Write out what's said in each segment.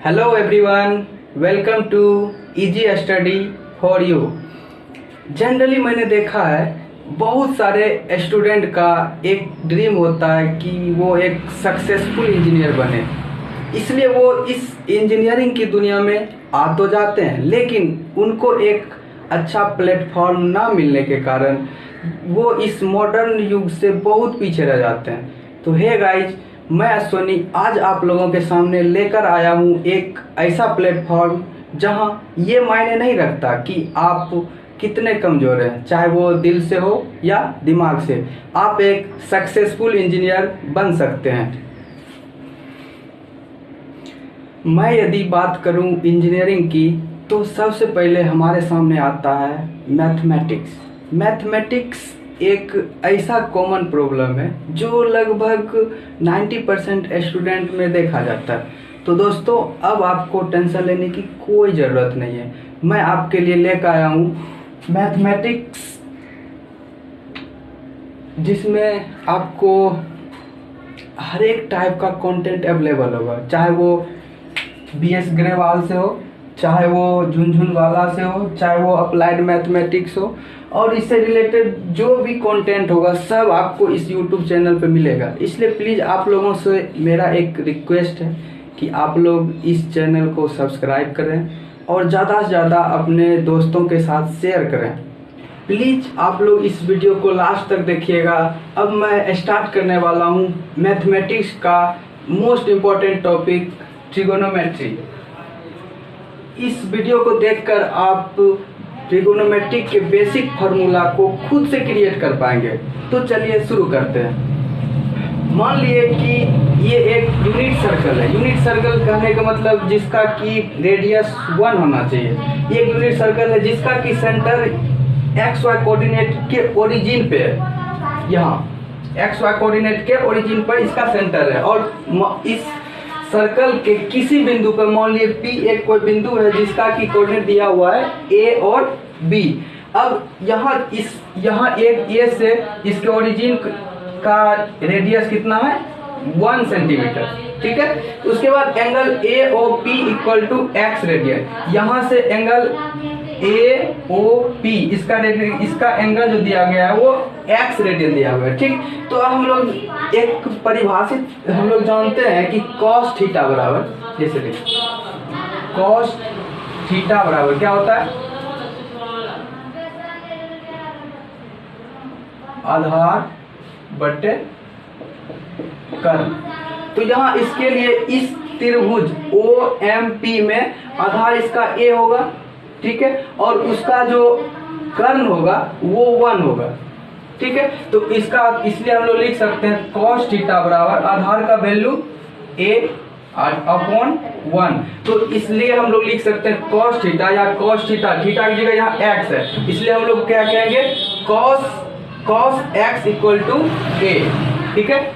Hello everyone, welcome to easy study for you. Generally मैंने देखा है बहुत सारे स्टूडेंट का एक ड्रीम होता है कि वो एक सक्सेसफुल इंजीनियर बने, इसलिए वो इस इंजीनियरिंग की दुनिया में आ तो जाते हैं, लेकिन उनको एक अच्छा प्लेटफॉर्म ना मिलने के कारण वो इस मॉडर्न युग से बहुत पीछे रह जाते हैं। तो हे गाइज, मैं अश्वनी आज आप लोगों के सामने लेकर आया हूँ एक ऐसा प्लेटफॉर्म जहाँ ये मायने नहीं रखता कि आप कितने कमज़ोर हैं, चाहे वो दिल से हो या दिमाग से, आप एक सक्सेसफुल इंजीनियर बन सकते हैं। मैं यदि बात करूं इंजीनियरिंग की तो सबसे पहले हमारे सामने आता है मैथमेटिक्स। मैथमेटिक्स एक ऐसा कॉमन प्रॉब्लम है जो लगभग 90% स्टूडेंट में देखा जाता है। तो दोस्तों, अब आपको टेंशन लेने की कोई ज़रूरत नहीं है। मैं आपके लिए लेकर आया हूँ मैथमेटिक्स, जिसमें आपको हर एक टाइप का कंटेंट अवेलेबल होगा, चाहे वो BS ग्रेवाल से हो, चाहे वो झुनझुनवाला से हो, चाहे वो अप्लाइड मैथमेटिक्स हो, और इससे रिलेटेड जो भी कंटेंट होगा सब आपको इस YouTube चैनल पे मिलेगा। इसलिए प्लीज़ आप लोगों से मेरा एक रिक्वेस्ट है कि आप लोग इस चैनल को सब्सक्राइब करें और ज़्यादा से ज़्यादा अपने दोस्तों के साथ शेयर करें। प्लीज़ आप लोग इस वीडियो को लास्ट तक देखिएगा। अब मैं स्टार्ट करने वाला हूँ मैथमेटिक्स का मोस्ट इम्पॉर्टेंट टॉपिक, ट्रिगोनोमेट्री। इस वीडियो को देखकर आप ट्रिगोनोमेट्री के बेसिक फार्मूला को खुद से क्रिएट कर पाएंगे। तो चलिए शुरू करते हैं। मान लिए कि ये एक यूनिट सर्कल है। यूनिट सर्कल कहने का मतलब जिसका कि रेडियस 1 होना चाहिए। ये एक यूनिट सर्कल है जिसका कि सेंटर XY कोऑर्डिनेट के ओरिजिन पे है। यहाँ XY कोऑर्डिनेट के ओरिजिन पर इसका सेंटर है, और इस सर्कल के किसी बिंदु पर मान लिए P एक कोई बिंदु है जिसका कि कोऑर्डिनेट दिया हुआ है A और B। अब यहाँ एक A से इसके ओरिजिन का रेडियस कितना है, 1 सेंटीमीटर, ठीक है। उसके बाद angle AOP equal to x radian. यहाँ से एंगल AOP इसका एंगल जो दिया गया है वो x रेडियन दिया हुआ है, ठीक। तो अब हम लोग एक परिभाषित हम लोग जानते हैं कि cos थीटा बराबर, जैसे देखिए cos थीटा बराबर क्या होता है, आधार बटे कर्ण। तो यहाँ इसके लिए इस त्रिभुज OMP में आधार इसका A होगा, ठीक है, और उसका जो कर्ण होगा वो 1 होगा, ठीक है। तो इसलिए हम लोग लिख सकते हैं cos थीटा बराबर आधार का वैल्यू A अपॉन 1। तो इसलिए हम लोग लिख सकते हैं cos थीटा या cos थीटा, थीटा की जगह यहाँ x है, इसलिए हम लोग क्या कहेंगे, cos x equal to A, ठीक है।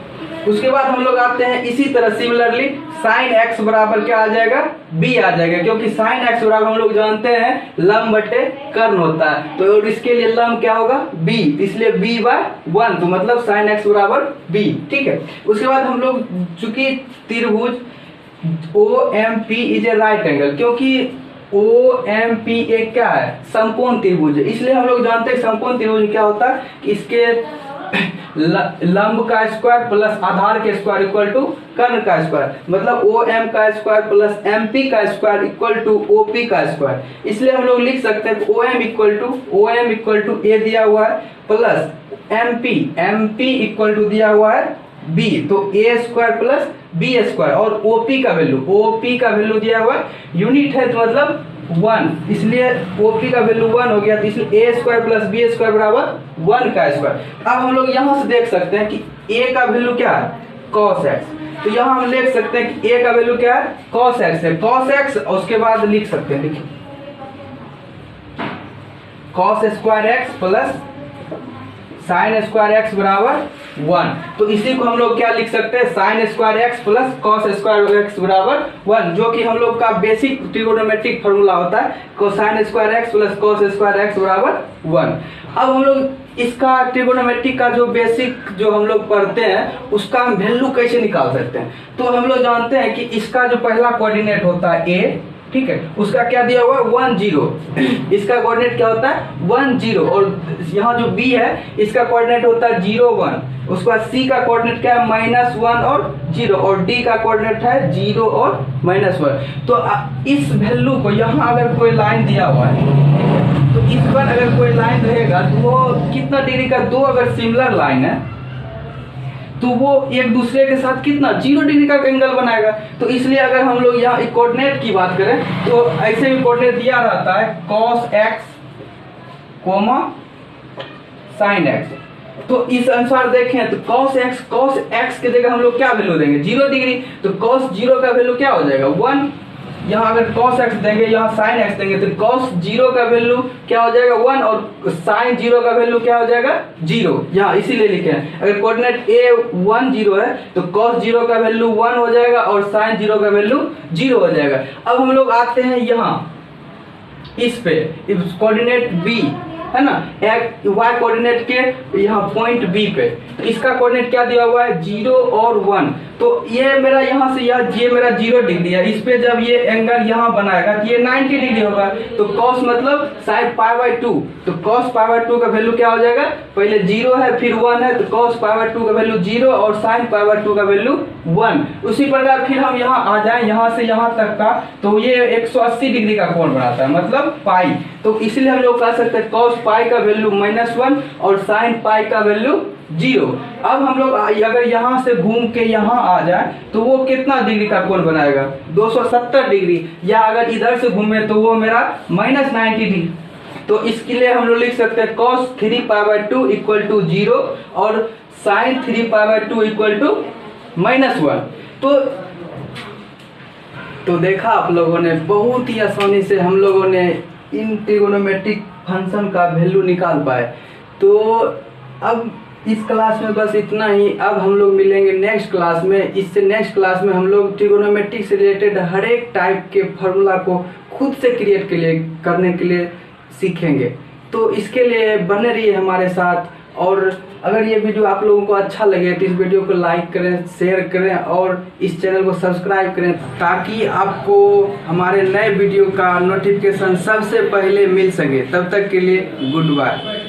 उसके बाद हम लोग आते हैं इसी तरह सिमिलरली sin x बराबर क्या आ जाएगा, B आ जाएगा, क्योंकि sin x बराबर हम लोग जानते हैं लंब बटे कर्ण होता है। तो और इसके लिए लंब क्या होगा, B, इसलिए B/1, तो मतलब sin x बराबर B, ठीक है। उसके बाद हम लोग चूंकि त्रिभुज OMP is a right angle, क्योंकि OMP एक क्या है, समकोण त्रिभुज है, इसलिए हम लोग जानते हैं समकोण त्रिभुज क्या होता है कि इसके लंब का स्क्वायर प्लस आधार के स्क्वायर इक्वल टू कर्ण का स्क्वायर, मतलब OM का स्क्वायर प्लस MP का स्क्वायर इक्वल टू OP का स्क्वायर। इसलिए हम लोग लिख सकते हैं OM इक्वल टू A दिया हुआ है प्लस MP इक्वल टू दिया हुआ है B, तो A square plus B square, और OP का वैल्यू दिया हुआ है, यूनिट है तो मतलब 1, इसलिए OP का वैल्यू 1 हो गया, तो इसलिए A square plus B square बराबर 1 का स्क्वायर। अब हम लोग यहाँ से देख सकते हैं कि A का वैल्यू क्या है, cos x। तो यहाँ हम लिख सकते हैं कि A का वैल्यू क्या है, cos x है, cos x। उसके बाद लिख सकते हैं, देखिए cos square x plus sin square x बराबर 1। तो इसी को हम लोग क्या लिख सकते हैं, sin square x plus cos square x बराबर 1, जो कि हम लोग का बेसिक ट्रिगोनोमेट्रिक फार्मूला होता है, cosine square x plus cos square x बराबर 1। अब हम लोग इसका ट्रिगोनोमेट्री का जो बेसिक जो हम लोग पढ़ते हैं उसका हम वैल्यू कैसे निकाल सकते हैं। तो हम लोग जानते हैं कि इसका जो पहला कोऑर्डिनेट होता है ए, ठीक है, उसका क्या दिया हुआ है 1 0, इसका कोऑर्डिनेट क्या होता है 1 0, और यहाँ जो बी है इसका कोऑर्डिनेट होता है 0 1, उसके बाद सी का कोऑर्डिनेट क्या है -1 और 0, और डी का कोऑर्डिनेट है 0 और -1। तो इस वैल्यू को यहाँ अगर कोई लाइन दिया हुआ है तो इस पर अगर कोई लाइन रहेगा तो वो कितना डिग्री का, दो अगर सिमिलर लाइन है तो वो एक दूसरे के साथ कितना 0 डिग्री का एंगल बनाएगा। तो इसलिए अगर हम लोग यहाँ कोऑर्डिनेट की बात करें तो ऐसे भी कोऑर्डिनेट दिया रहता है cos x, sin x। तो इस अनुसार देखें तो cos x के जगह हम लोग क्या वैल्यू देंगे 0 डिग्री, तो cos 0 का वैल्यू क्या हो जाएगा 1, यहाँ अगर cos x देंगे यहाँ sin x देंगे तो cos 0 का वैल्यू क्या हो जाएगा 1 और sin 0 का वैल्यू क्या हो जाएगा 0, यहाँ इसीलिए लिखे हैं। अगर कोऑर्डिनेट a 1 0 है तो cos 0 का वैल्यू 1 हो जाएगा और sin 0 का वैल्यू 0 हो जाएगा। अब हम लोग आते हैं यहाँ इस पे कोऑर्डिनेट b है ना, y कोऑर्डिनेट के यहाँ पॉइंट बी पे, तो इसका कोऑर्डिनेट क्या दिया हुआ है 0 और 1। तो ये मेरा यहाँ से ये मेरा 0 डिग्री है, इस पे जब ये एंगल यहाँ बनाएगा तो ये 90 डिग्री होगा। तो cos मतलब साइन π/2, तो cos π/2 का वैल्यू क्या हो जाएगा, पहले 0 है फिर 1 है तो cos π/2 का वैल्यू 0 और sin π/2 का वैल्यू 1। उसी प्रकार फिर हम यहाँ आ जाए यहाँ से यहाँ तक का, तो ये 180 डिग्री का कोण बनाता है मतलब पाई। तो इसलिए हम लोग कह सकते हैं cos पाई का वैल्यू -1 और sin पाई का वैल्यू 0। अब हम लोग अगर यहाँ से घूम के यहाँ आ जाए तो वो कितना डिग्री का कोण बनाएगा 270 डिग्री, या अगर इधर से घूमे तो वो मेरा -90 डिग्री। तो इसके लिए हम लोग लिख सकते हैं cos 3π/2 = 0 और sin 3π/2 = -1। तो देखा आप लोगों ने, बहुत ही आसानी से हम लोगों ने इन ट्रिगोनोमेट्रिक फंक्शन का वैल्यू निकाल पाए। तो अब इस क्लास में बस इतना ही। अब हम लोग मिलेंगे नेक्स्ट क्लास में। इससे नेक्स्ट क्लास में हम लोग ट्रिगोनोमेट्रिक से रिलेटेड हर एक टाइप के फार्मूला को खुद से क्रिएट करने के लिए सीखेंगे। तो इसके लिए बने रहिए हमारे साथ, और अगर ये वीडियो आप लोगों को अच्छा लगे तो इस वीडियो को लाइक करें, शेयर करें और इस चैनल को सब्सक्राइब करें, ताकि आपको हमारे नए वीडियो का नोटिफिकेशन सबसे पहले मिल सके। तब तक के लिए गुड बाय।